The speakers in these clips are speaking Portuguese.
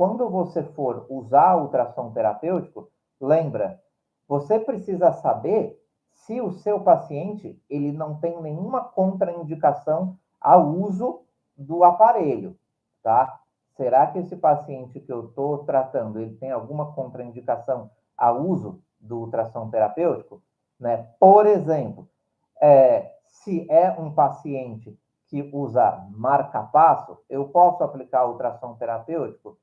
quando você for usar ultrassom terapêutico, lembra, você precisa saber se o seu paciente ele não tem nenhuma contraindicação ao uso do aparelho, tá? Será que esse paciente que eu estou tratando, ele tem alguma contraindicação ao uso do ultrassom terapêutico? Né? Por exemplo, se é um paciente que usa marca-passo, eu posso aplicar ultrassom terapêutico?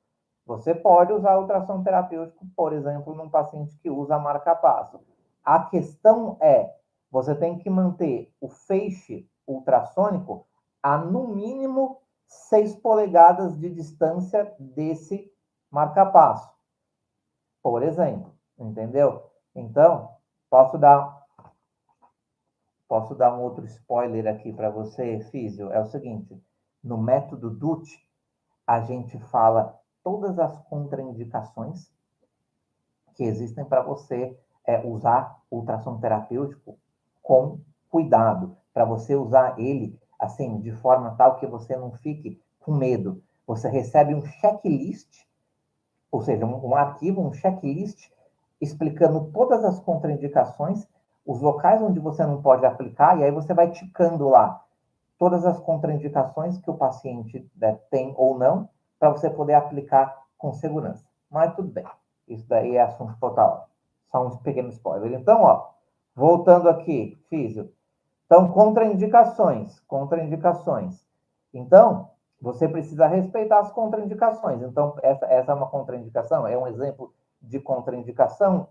Você pode usar ultrassom terapêutico, por exemplo, num paciente que usa marca-passo. A questão é, você tem que manter o feixe ultrassônico a, no mínimo, 6 polegadas de distância desse marca-passo, por exemplo, entendeu? Então, posso dar um outro spoiler aqui para você, Físio. É o seguinte, no método DUT, a gente fala todas as contraindicações que existem para você usar ultrassom terapêutico com cuidado, para você usar ele assim de forma tal que você não fique com medo. Você recebe um checklist, ou seja, um arquivo, um checklist explicando todas as contraindicações, os locais onde você não pode aplicar, e aí você vai ticando lá todas as contraindicações que o paciente tem ou não, para você poder aplicar com segurança. Mas tudo bem, isso daí é assunto total. Só um pequeno spoiler. Então, ó, voltando aqui, físio. Então, contraindicações. Então, você precisa respeitar as contraindicações. Então, essa é uma contraindicação? É um exemplo de contraindicação?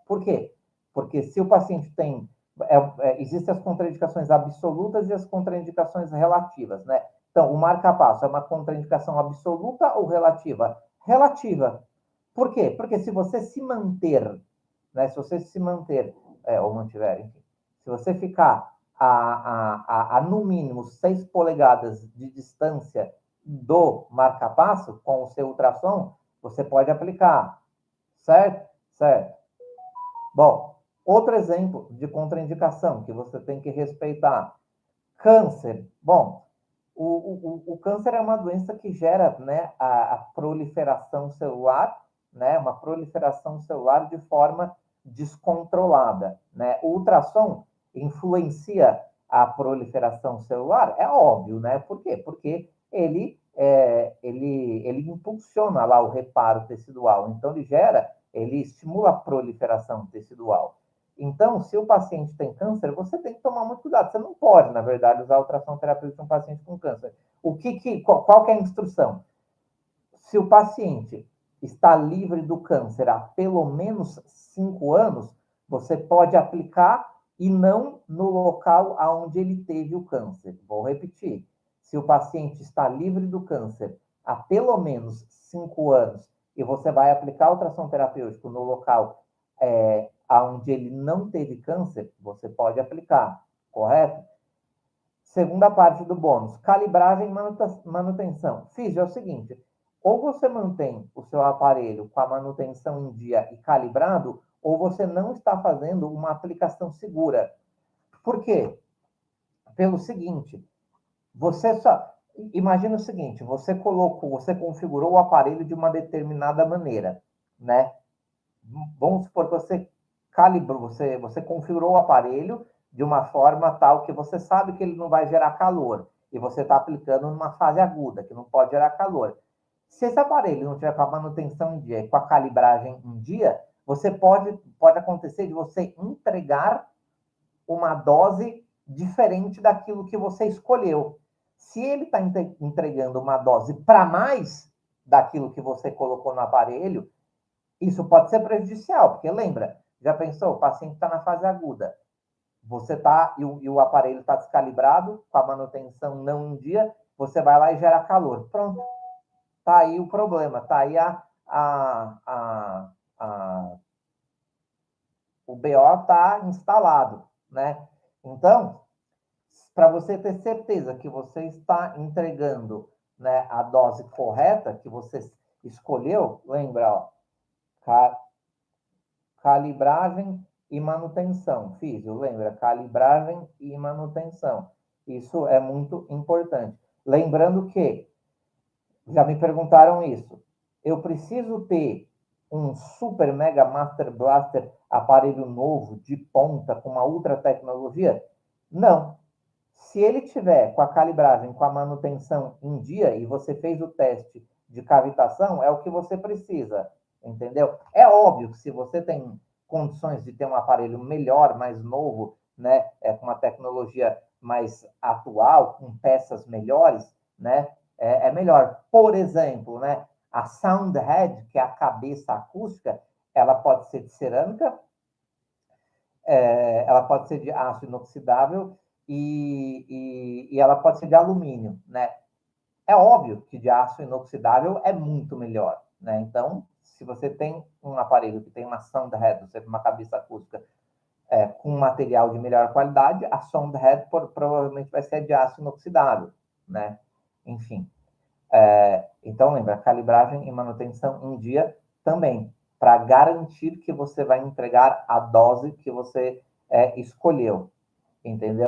Por quê? Porque se o paciente tem... existem as contraindicações absolutas e as contraindicações relativas, né? Então, o marca-passo é uma contraindicação absoluta ou relativa? Relativa. Por quê? Porque se você se manter, né? Se você se manter, ou mantiver, enfim, se você ficar a no mínimo 6 polegadas de distância do marca-passo com o seu ultrassom, você pode aplicar, certo? Certo. Bom, outro exemplo de contraindicação que você tem que respeitar. Câncer. Bom, o câncer é uma doença que gera, né, a proliferação celular, né, uma proliferação celular de forma descontrolada, né? O ultrassom influencia a proliferação celular? É óbvio, né? Por quê? Porque ele impulsiona lá o reparo tecidual, então ele estimula a proliferação tecidual. Então, se o paciente tem câncer, você tem que tomar muito cuidado. Você não pode, na verdade, usar ultrassom terapêutico em um paciente com câncer. Qual que é a instrução? Se o paciente está livre do câncer há pelo menos 5 anos, você pode aplicar e não no local onde ele teve o câncer. Vou repetir. Se o paciente está livre do câncer há pelo menos 5 anos e você vai aplicar ultrassom terapêutico no local onde ele não teve câncer, você pode aplicar, correto? Segunda parte do bônus, calibragem e manutenção. Físio, é o seguinte, ou você mantém o seu aparelho com a manutenção em dia e calibrado, ou você não está fazendo uma aplicação segura. Por quê? Pelo seguinte, imagina o seguinte, você configurou o aparelho de uma determinada maneira, né? Vamos supor que você calibrou, você configurou o aparelho de uma forma tal que você sabe que ele não vai gerar calor, e você está aplicando numa fase aguda, que não pode gerar calor. Se esse aparelho não tiver com a manutenção em dia e com a calibragem em dia, pode acontecer de você entregar uma dose diferente daquilo que você escolheu. Se ele está entregando uma dose para mais daquilo que você colocou no aparelho, isso pode ser prejudicial, porque lembra, já pensou, o paciente está na fase aguda, você tá, e o aparelho está descalibrado, com a manutenção não em dia, você vai lá e gera calor. Pronto. Tá aí o problema, tá aí o BO está instalado, né? Então, para você ter certeza que você está entregando, né, a dose correta que você escolheu, lembra, ó, calibragem e manutenção. Físio, lembra? Calibragem e manutenção. Isso é muito importante. Lembrando que, já me perguntaram isso, eu preciso ter um super mega master blaster aparelho novo, de ponta, com uma ultra tecnologia? Não. Se ele tiver com a calibragem, com a manutenção em dia, e você fez o teste de cavitação, é o que você precisa, entendeu? É óbvio que se você tem condições de ter um aparelho melhor, mais novo, né, com uma tecnologia mais atual, com peças melhores, né, é melhor. Por exemplo, né, a sound head, que é a cabeça acústica, ela pode ser de cerâmica, ela pode ser de aço inoxidável e ela pode ser de alumínio, né? É óbvio que de aço inoxidável é muito melhor, né? Então, se você tem um aparelho que tem uma sound head, você tem uma cabeça acústica com material de melhor qualidade, a sound head provavelmente vai ser de aço inoxidável, né? Enfim. Então, lembra, calibragem e manutenção em dia também, para garantir que você vai entregar a dose que você escolheu, entendeu?